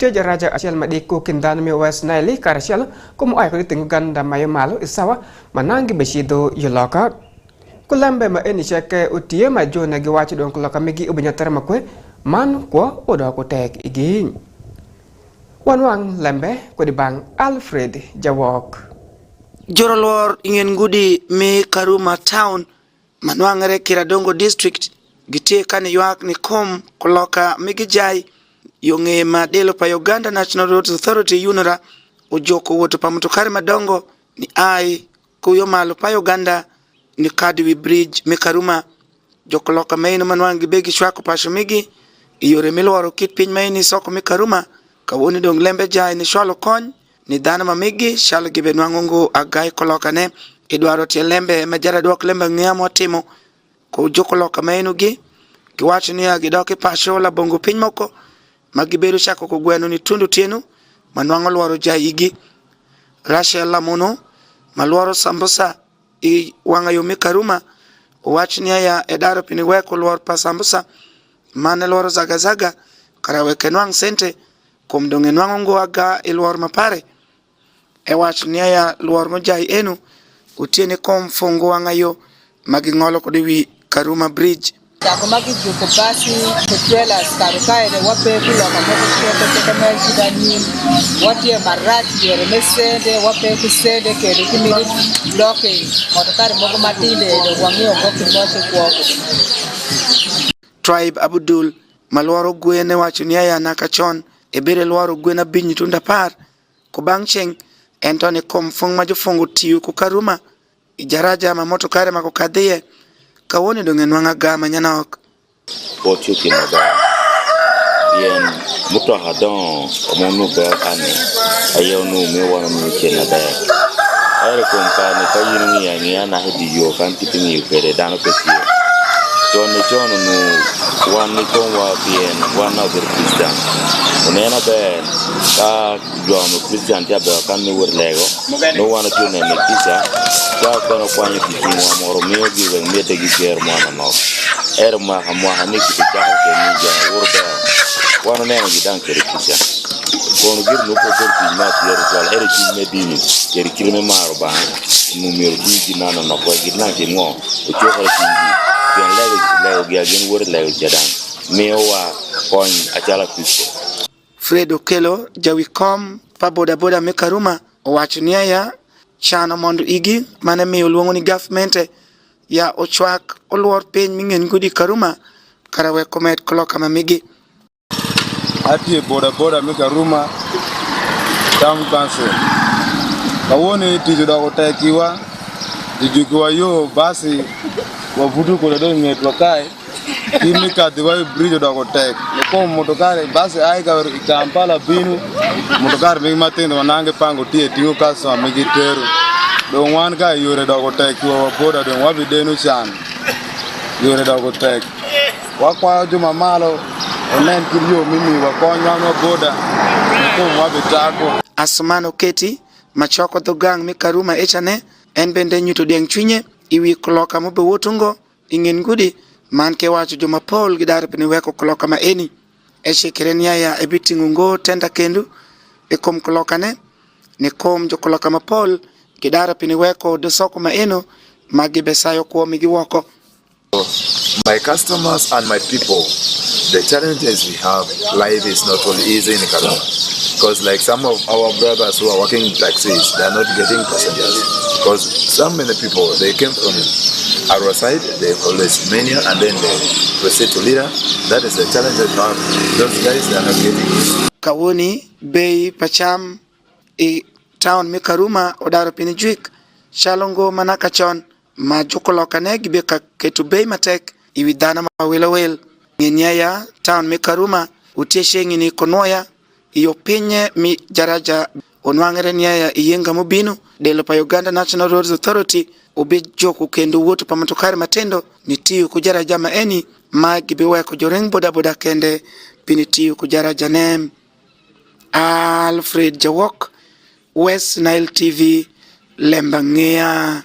utia raja asyal madiko kindan mi West Nile karasyal kumu ay ko tingugan da mayo malo isawa manangi beshido yoloka kulambe ma eni cheke utia ma jona giwachi don kuloka migi ubenyatar makwe man kwa odo ko tek igi wanwang lembe ko di bang Alfred Jawok Jorolor ingen ngudi me Karuma town manwangere Kiradongo district gite kane yuak ni kom kuloka migi jai yonge madelo pa Uganda National Roads Authority yunura ujoko woto pa mutokari madongo ni ai kuyo malo pa Uganda ni Kadwi Bridge Mekaruma jokoloka maino manwangi begi shwako pa shumigi iyore milwaro kit piny maini soko Mekaruma kawoni dong lembe jai ni shwalo kony ni dana mamigi shalo gibe nwangongo agai koloka ne idwaro tie lembe majara duok lembe ngiyamo timo ko jokoloka maino gi kiwacho ni agidoki pa shola bongo piny moko magibedo chako ko gweno ni tundu tienu manwango lwaro jaigi Rachel Lamono malwaro sambusa I wanga yo Mekaruma wachni ya edaro pini weko lwaro pa sambusa mane lwaro zaga karawe kenwang sente kumdonge nwango ngo aga lwaro mapare wachni ya lwaro mojai enu utiene kom fungo wanga yo magingolo kodiwi Karuma Bridge Takomaki juko basi kutuela skarukaire wape kula kamoto kutoka kama shidani watie marati yere mesende wape kusende kere kimili bloke motokari mogo matinde do wangio goki moche kuoko Tribe Abdul malwaro gwene wachunia ya nakachon ebere lwaro gwena binyi tunda par kubangcheng entone komfung majufungu tiyu kukaruma ijaraja mamotokari makokadhiye kawoni donge nwanga gama nyanok botu kinaga yen muto hadon omonu ba ane ayo no me wana mu kinaga ayre kompani kayini ya ni ana hedi yo kan tipini yukere dano pesi jono no wani konwa bien wana der Christian onena be ka jono Christian ya be kan ni werlego no wana tune ne kisa kwa kono kwanye kitimo amoro mio giwe mete giger mwana no erma hamwa haniki tikao ke nija urba wana nena gidan kere kisa kono gir no ko dorti ma tiere kwal ere ki medini kere kilime maro ba numero 2 ginana no ko gidna ke ngo o chokala kingi bien lego giagen werlego jadan mewa kon achala kristo Fredo Kelo jawikom pa boda Mekaruma wachunia ya chano mondo igi mane miyo luongo ni government ya ochwak oluor piny mingen gudi Karuma karawe komet koloka mamigi atie boda Mekaruma town council kawoni tijo da otakiwa tijukiwa yo basi wavutu kule do ngetwa kai kimi kadhiwa bridge da otek ko motokare basi ai ka Kampala binu motokare mi matendo wanange pango tie tingo kaso migi teru don wan ka yore da otek wa boda don wabidenu chan yore da otek wakwa juma malo onen kiriyo mimi wakonya no boda ko wabitako Asmano Keti machoko dogang Mekaruma echane en bende nyuto deng chunye iwi koloka mobe wotungo ingen gudi man ke wacho juma Paul gidare pini weko koloka ma eni kirenia ya ebitingungo tenda kendu kom koloka ne kom jo koloka ma Paul gidare pini weko de soko ma eno magibesayo kwa migi woko. My customers and my people, the challenges we have, life is not only easy in Karuma. Because like some of our brothers who are working in taxis, they are not getting passengers. Because so many people, they came from our side, they always menu and then they proceed to Lira. That is the challenge that we have. Those guys, they are not getting it. Kawoni, Bay, Pacham, town Mekaruma, Odaro Pinijuik, Shalongo, Manakachon, Majokoloka Negibe Ketu Bay Matek, Iwidana Mawilawel, Nyenyaya, town Mekaruma, Utieshengi ni Konoya, iyo penye mi jaraja onwangere nyaya iyenga mobinu delo pa Uganda National Roads Authority obejo kukendo woto pa matokari matendo nitiyo kujaraja maeni magibewa kujoreng boda kende pinitiyo kujaraja nem Alfred Jawok West Nile TV LEMB ANGEYA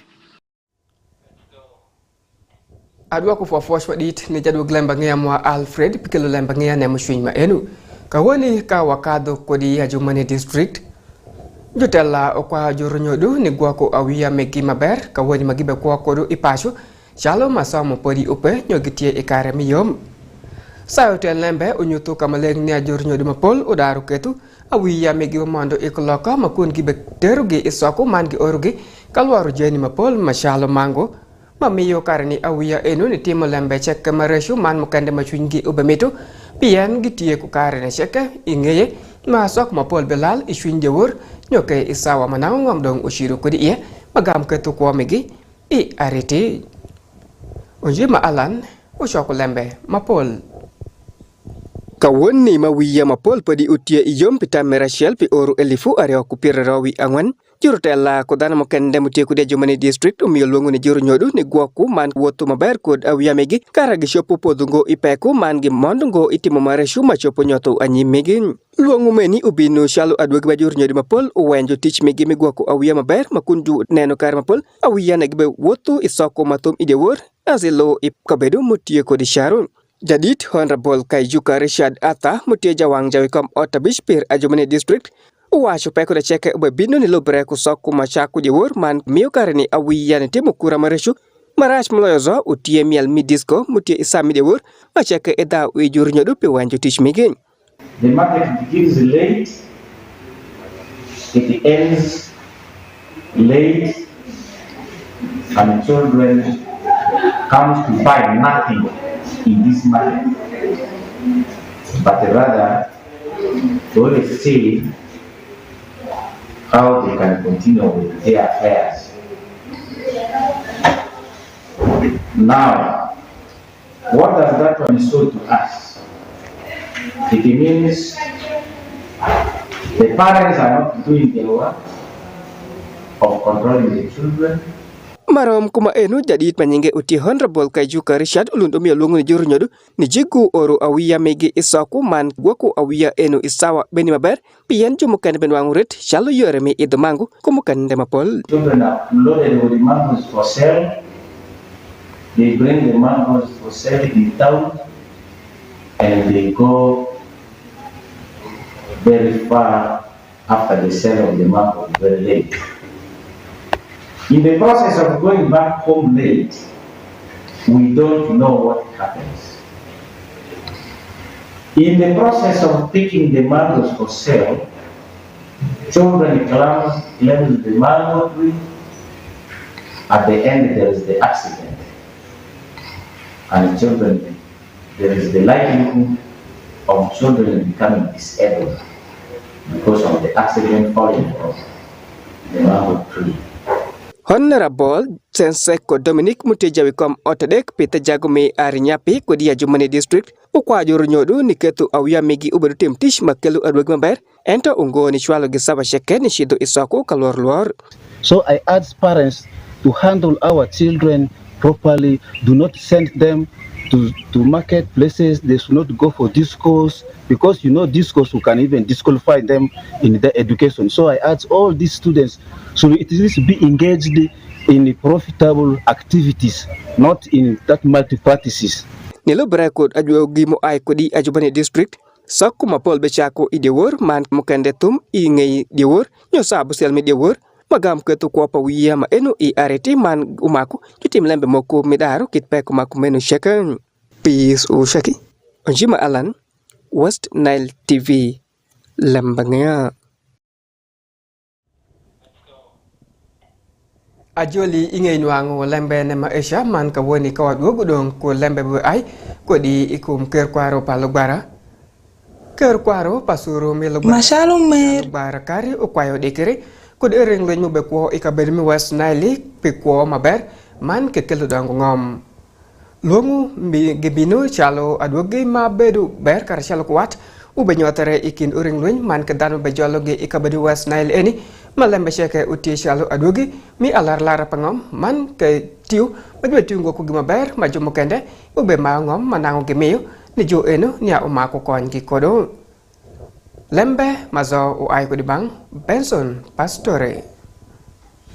adwa kufuafuashwa dit ni jadwal LEMB ANGEYA mwa Alfred pikelo LEMB ANGEYA ne mshwiny ma enu Kawani ka wakado kodi Ajumani district jutela okwa jurnyodu ni gwako awia megi maber kawani magibe kwa kodu ipashu shalo masomo podi upe nyogitie ikare miyom sayote lembe unyutu kamaleng ni jurnyodu mapol udaru ketu awia megi mondo ikoloka makun gibe terugi isoko mangi orugi kalwaru jeni mapol mashalo mango mamiyo karani awia enu ni timo lembe cheke mareshu man mukande machungi ubemetu pian gitie ku karane cheke ingeye masok mapol belal ishwin jawur nyoke isawa manang ngomdong ushiru kudi iya magam ketu kwa megi I ariti unji maalan ushoku lembe mapol kawoni mawiya mapol padi utia iyom pita merashel pi oru elifu area kupira rawi angwan jurutela kodana mokende mutie kude Ajumani district umiyolungu ni juru nyodu ni gwaku man wotu maber kod awia megi karagi shopu podungo ipeku man gi mondungo itimo mareshu machopo nyoto anyi megi luongu meni ubinu shalu adwegi bajur nyodu mapol uwenjo tich megi migwaku awia maber makunju neno kar mapol awia nagibe wotu isoko matum idewur azilo ipkabedu mutie kodi sharun Jadid Honorable Kaijuka Richard Ata mutie jawang jawikom otabish pir Ajumani district Uwashu peko da cheke ubebinu ni lobre kusoku machaku di wur man miyo karani awia ni timu kura mareshu marash mloyozo utie mial midisco mutie isami di wur macheke eda uijur nyodu pe wanju tish migin. The market begins late, it ends late, and children come to find nothing in this market, but rather to only see how they can continue with their affairs. Now, what does that one show to us? It means the parents are not doing their work of controlling the children. Marom kuma enu jadid manyinge uti Honorable Kaijuka Richard ulundumia lungu ni juru nyodu ni jigu oru awia megi isaku man gwaku awia enu isawa beni maber pian jumukan ben wangurit shalo yoremi idumangu kumukan demapol. Children are loaded with the mangoes for sale. They bring the mangoes for sale in town and they go very far after the sale of the mango, very late. In the process of going back home late, we don't know what happens. In the process of picking the mangoes for sale, children climb the mango tree. At the end, there is the accident. And children, there is the likelihood of children becoming disabled because of the accident falling from the mango tree. Honorable Senseko Dominic Mutejawikom Otadek Peter Jagome Arinyapi kodi Ajumani district ukwa juru nyodu ni ketu awia megi uberutim tish makelu adweg maber ento ungo ni shwalo gisaba sheke ni shido isoko kalor luar. So I urge parents to handle our children properly. Do not send them to market places. They should not go for discos because discos who can even disqualify them in their education. So I urge all these students should at least be engaged in profitable activities, not in that multi-practices. Nilo berekod ajwogi mo ay kodi Ajumani district saku mapol bechako idewur man mukande tum ingei dewur nyosa busel me dewur magam ketu kwa pawia ma enu I areti man umaku jutim lembe moko medaru kitpe kumaku menu sheken peace o shaki Onjima Alan West Nile TV LEMB ANGEYA Ajoli ingay nuango lembe nema esha man kawoni kawat gugudong ko lembe bu ay ko di ikum kerkwaro palugbara kerkwaro pasuro milugbara Mashalom mer bara kari ukwayo dikiri ko de ring lenyu be ko ikabedmi West Nile pe ko maber man kekelu dango ngom longu mi gebino chalo adwogi mabedu ber kar chalo kwat ubenyotere ikin uring luny man kedanu bejologi ikabedi West Nile eni malembe sheke uti chalo adwogi mi alar lara pangom man ke tiu bajwe tungo ku gimaber majumo kende ube maongom manango gemiyo ni jo eno nia umako konki kodo lembe mazo uai kudibang Benson Pastore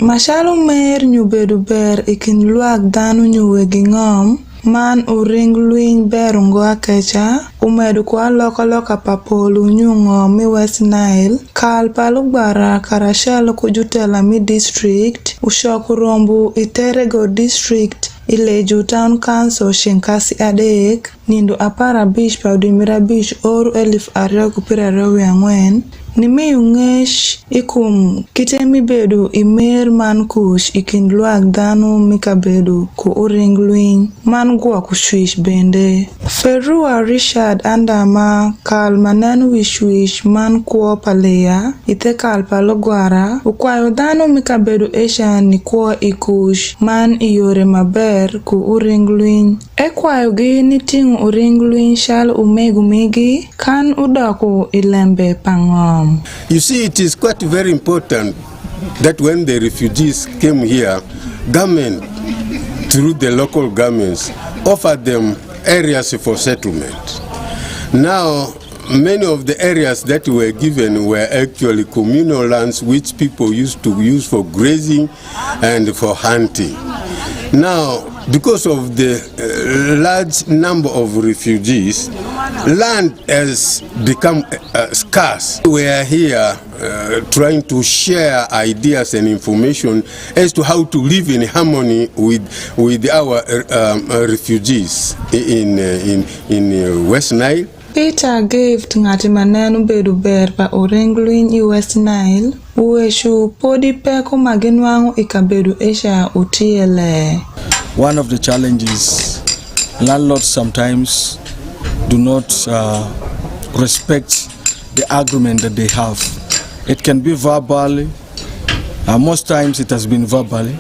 Mashalom mer nyubedu ber ikin luak danu nyuwegi ngom man uring luiny berungo akecha umedu kwa loka papolu nyungo mi West Nile kal palugbara karashal kujutela mi district ushoku rombu iterego district Ileju Town Council Shinkasi Adek Nindo Apara Beach Paudimira Beach Oru Elif Arioku Pirarewi Angwen Nimi ungesh ikum kitemi bedu imer man kush ikindluag danu mika bedu ku uring luiny man gwa kushwish bende. Ferua Richard Andama kal manenu wishwish man kuo palea ite kal palogwara ukwayo danu mika bedu esha ni kuo ikush man iyore maber ku uring luiny. Ekwayo gi nitingu uring luiny shal umegu migi kan udaku ilembe pangom. You see, it is quite very important that when the refugees came here, government, through the local governments, offered them areas for settlement. Now, many of the areas that were given were actually communal lands which people used to use for grazing and for hunting. Now, because of the large number of refugees, land has become scarce. We are here trying to share ideas and information as to how to live in harmony with our refugees in West Nile. Peter gave ngati manenu bedu berpa uring luiny I West Nile ueshu podi peko maginwangu ikabedu esha utiele. One of the challenges, landlords sometimes do not respect the agreement that they have. It can be verbally, most times it has been verbally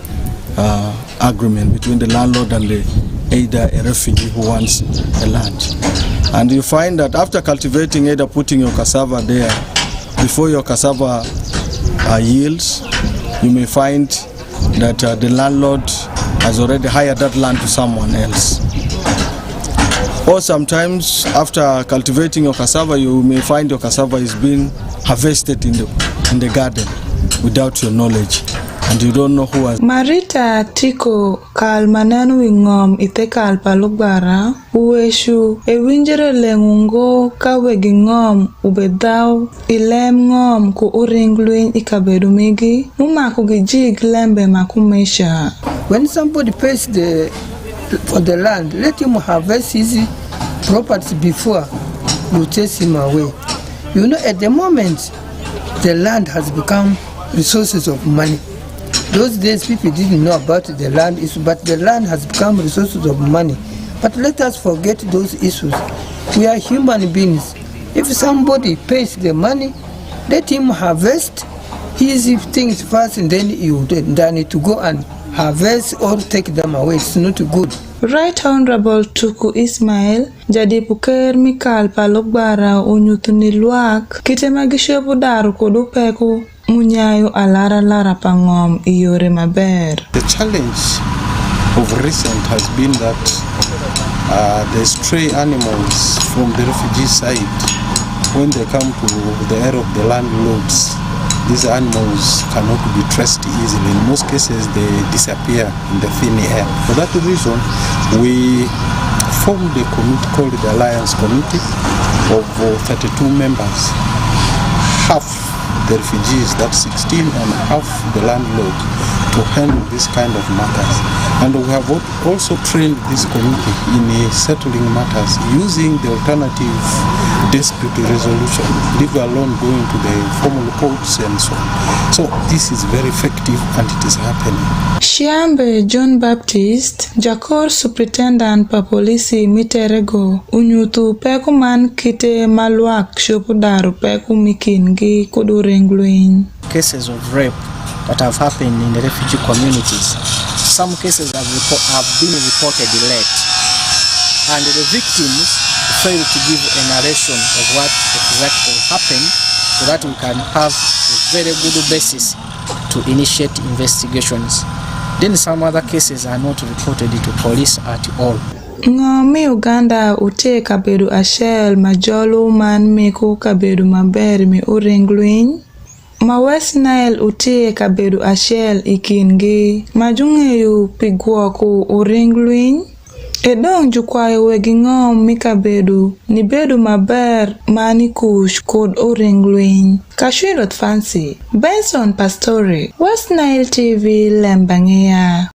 agreement between the landlord and either a refugee who wants a land. And you find that after cultivating, either putting your cassava there, before your cassava yields, you may find that the landlord has already hired that land to someone else. Or sometimes after cultivating your cassava, you may find your cassava is being harvested in the garden without your knowledge, and you don't know who has. Marita Tiko kal manenu wingom ite kal palugbara ueshu ewinjere lengungo kawe gingom ubedau ilem ngom ku uring luiny ikabedu migi umaku gijig lembe makumesha. When somebody pays for the land, let him harvest his property before you chase him away. You know, at the moment, the land has become resources of money. Those days, people didn't know about the land issue, but the land has become resources of money. But let us forget those issues. We are human beings. If somebody pays the money, let him harvest his things first, and then you need to go and harvest or take them away. It's not good. Right Honorable Tuku Ismail, jadi puker mikal palugbara unyutuni luak, kite magishebu daru kudu peku munyayo alara pangom iyore maber. The challenge of recent has been that the stray animals from the refugee side, when they come to the area of the landlords, these animals cannot be traced easily. In most cases, they disappear in the thin air. For that reason, we formed a committee called the Alliance Committee of 32 members. Half the refugees, that's 16, and half the landlord, to handle this kind of matters. And we have also trained this committee in settling matters using the alternative dispute resolution, leave alone going to the formal courts and so on. So this is very effective and it is happening. Shiambe John Baptist, Jakor Superintendent pa polisi miterego, unyutu peku man kite maluak shopudaru peku mikingi kuduring luiny. Cases of rape that have happened in the refugee communities. Some cases have been reported late, and the victims fail to give a narration of what exactly happened, so that we can have a very good basis to initiate investigations. Then some other cases are not reported to police at all. Ngomi Uganda ute kabedu ashel majolu man miku kabedu maber mi uring luiny. Ma West Nile ute kabedu ashel ikingi majungeyu pigwoku uring luiny. Edong jukwayo wegi ng'om mika bedu ni bedu maber mani kush kod oring lweny. Kashirot Fancy, Benson Pastore, West Nile TV, LEMB ANGEYA.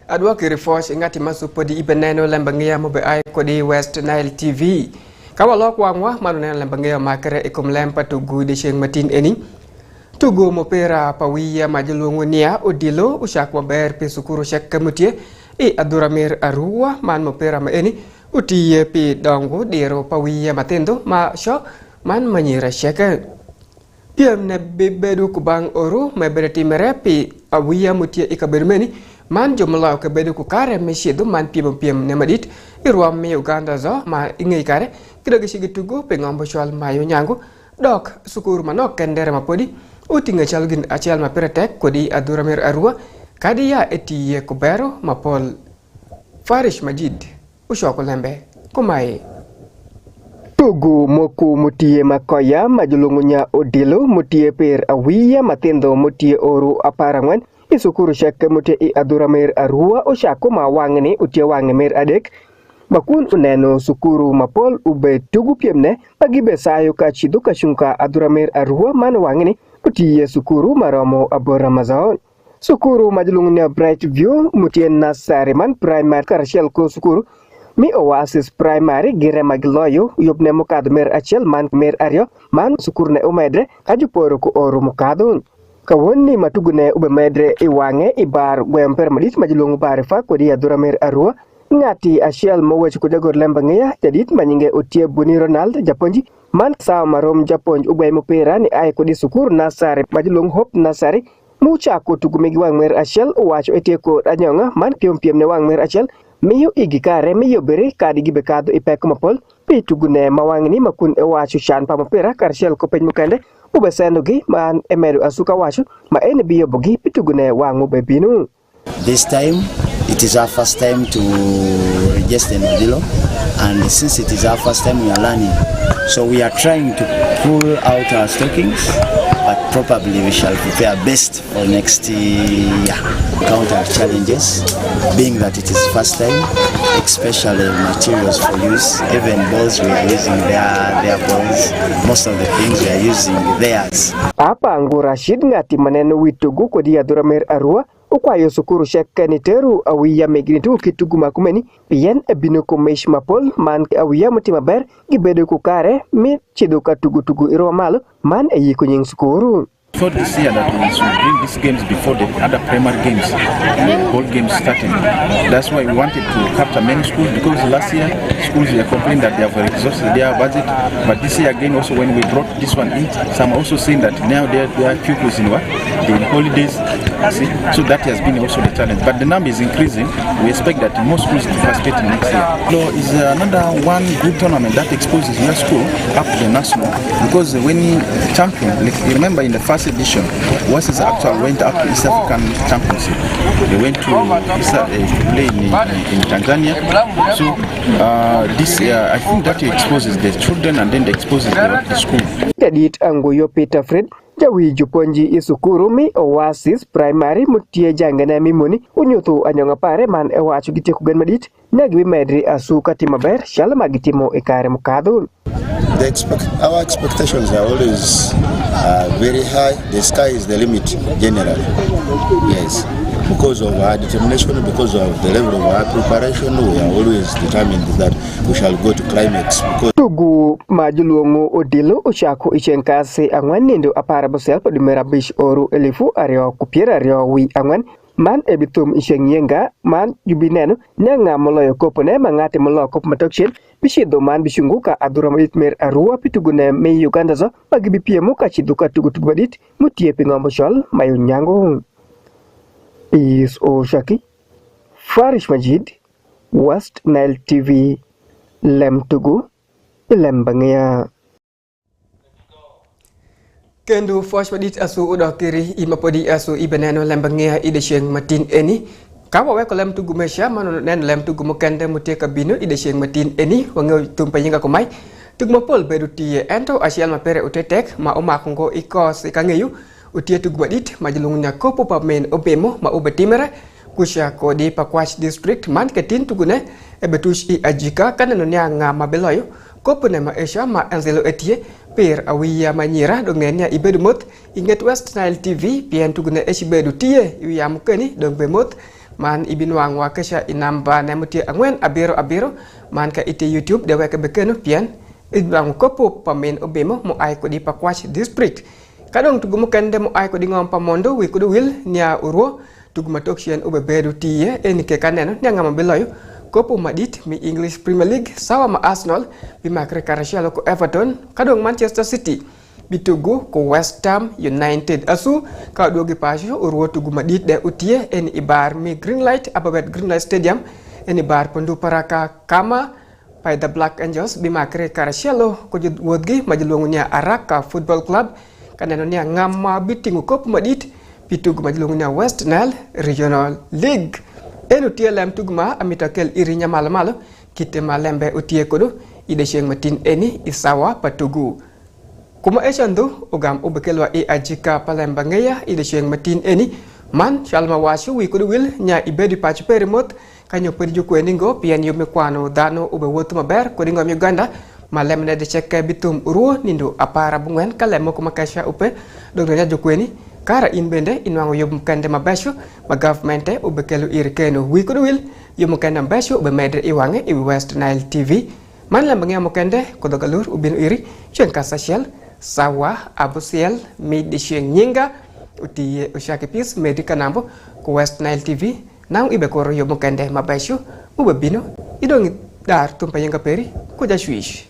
Adwa kirifosh ingati masupodi ibeneno LEMB ANGEYA mobe ai kodi West Nile TV. Kawalok wangwa manuneno LEMB ANGEYA makere ikum lempa tugu de sheng matin eni. Tugu mopera pawiya majulungunia odilo ushak maber pesukuru shek kemutie aduramir arua man mopera ma eni utiye pi dongo diro pawiya matendo ma sho man manyira shek. Piem ne bebedu kubang oru mebereti merepi awiya mutie ikabermeni man jomlaw ke bedu ku kare meshidu man piem ne madit irwam me Uganda zo ma ingei kare kidagi sigitugo pengombo shwal mayo nyangu dok sukuru manok kendere mapodi utinga chalgin achal maperetek kodi aduramir arua kadiya etiye kubero mapol Farish Majid ushoko lembe kumai Tugu moku mutie makoya majulungunya odilo mutie per awiya matendo mutie oru aparangwan isukuru shek mutie aduramir arua ushako mawangni utie wangmir adek makun uneno sukuru mapol ube tugu piemne pagi besayo kachidu kashunka aduramir arua man wangni utie sukuru maromo aboramazon sukuru majulungunya Bright View mutie Nasariman primary karshel ko sukuru mi Oasis primary gire magloyo yobne mukad mer achel man mer aryo man sukurne umedre ajuporo ku oru mukadun kawoni matugune ube medre iwange ibar gwemper madit majulungu barifa kodi aduramir arua ngati achel mowech kudagor LEMB ANGEYA jadit manyinge utie Buni Ronald japonji man saw marom japonj ube mupera ni ay kodi sukuru Nasari majulungu Hope Nasari mucha ko tugumegi wangmer achel wacho eteko anyonga man piem ne wangmer achel miyo igikare miyo bere kadi gibekado ipek mapol pitugune mawangni makun wacho chan pamopera karshel ko peny mukende ubesenogi man emedu asuka wacho ma ene biyo bogi pitugune wangu bebinu. This time it is our first time to register in Odilo, and since it is our first time we are learning, so we are trying to pull out our stockings, but probably we shall prepare best for next year. Counter challenges, being that it is first time, especially materials for use, even balls we are using their balls, most of the things we are using theirs. Apa Anggu Rashid ngati maneno witugu kodi aduramir arua ukwayo sukuru shekani teru awiya meginitu kitugu makumeni piyen ebinuko mesh mapol man awiya mutimaber gibedo kukare mi chiduka tugu iro malo man eyiko nying sukuru. Thought this year that we should bring these games before the other primary games, ball games starting. That's why we wanted to capture many schools, because last year schools were complaining that they have exhausted their budget. But this year again, also when we brought this one in, some are also saying that now their pupils in what? The holidays. See? So that has been also the challenge. But the number is increasing. We expect that more schools to participate in next year. So is another one good tournament that exposes your school up to the national. Because when you champion, like you remember in the first edition, Oasis actually went up to East African Championship. They went to play in Tanzania. So this I think that exposes the children and then exposes the school. Kadit Angoyo Peter Fred jawi juponji isukuru mi Oasis primary mutie jangana mimoni unyutu anyonga pare man ewacho giteku gan madit nagi medri asuka timaber shala magitimo ekare mukadun. Our expectations are always very high. The sky is the limit generally. Yes. Because of our determination, because of the level of our preparation, we are always determined that we shall go to climax. Tugu majulungu odilo ushako ichenkase angwan nindo apara bosel podimera bish oru elifu aryo kupiera aryo wi angwan man ebitum ishengyenga man jubineno nanga moloyo kopone mangate molo kop matokchen bishido man bishunguka adurama itmer arua pitugune me Uganda zo pagibi piemu kachiduka tugu badit mutie pingombo shol mayu nyango. Is Oshaki Farish Majid West Nile TV LEMB Tugu LEMB ANGEYA Kendu Fosh Padit asu udokiri imapodi asu ibeneno LEMB ANGEYA ide sheng matin eni kawa we ko LEMB Tugu mesha manu nen LEMB Tugu mukende mutie kabino ide sheng matin eni wango tumpayinga komai tugmapol bedutie ento asial mapere utetek ma omakongo ikos ikangeyu utie tugu badit majulungnya kopo pamen obemo ma ubetimera kusha ko di Pakwach district man ketin tugune ebetush I ajika kaneno nya ngama beloyo kopune ma esha ma anzelo etie per awiya manyira dongenya ibedumot inget West Nile TV pien tugune eshibedu tie iwiya mukeni dong bemot man ibinwang wa kesha inamba nemutie angwen abiro man ka ite YouTube dewe ke bekeno pien idwang kopo pamen obemo mo ay ko di Pakwach district kadong tugumu kende mo ay ko di ngom pamondo wi kudu wil nya uro tuguma toksien ubebedu tie enike kaneno nya ngama beloyo kopo madit mi English Premier League sawa ma Arsenal bimakre karashalo ko Everton kadong Manchester City bitugu ko West Ham United asu ka dogi pasio urwo tugu madit de utie en ibar mi Greenlight ababet Greenlight Stadium en ibar pendu paraka kama by the Black Angels bimakre karashalo ko wodgi majlungunya Araka Football Club kaneno nya ngama bitingu kopo madit bitugu majlungunya West Nile Regional League enu tie lem tugma amitakel irinya malamalo kite malembe utie kodo ide sheng matin eni isawa patugu kuma eshando ogam obekelwa ajika Palemba Angeya ide sheng matin eni man shalma washu wi kodo wil nya ibedi pach perimot kanyo perju kweningo pian yume kwano dano ube wotu maber kodingo Uganda malemne de chekke bitum ruo nindo apara bungwen kalemo kuma kasha upe dongnya jokweni kara inbende inwango yobum kande mabasho ma governmente ubekelu irkeno wikudu wil yobum kande mabasho ube medre iwange iwi West Nile TV man lambangnya mokende kodogalur ubinu iri chenka sasial sawa abusiel midi sheng nyinga uti ushaki pis medika nambo ko West Nile TV nang ibe koro yobum kande mabasho ube bino idong dar tumpa yenga peri kuja swish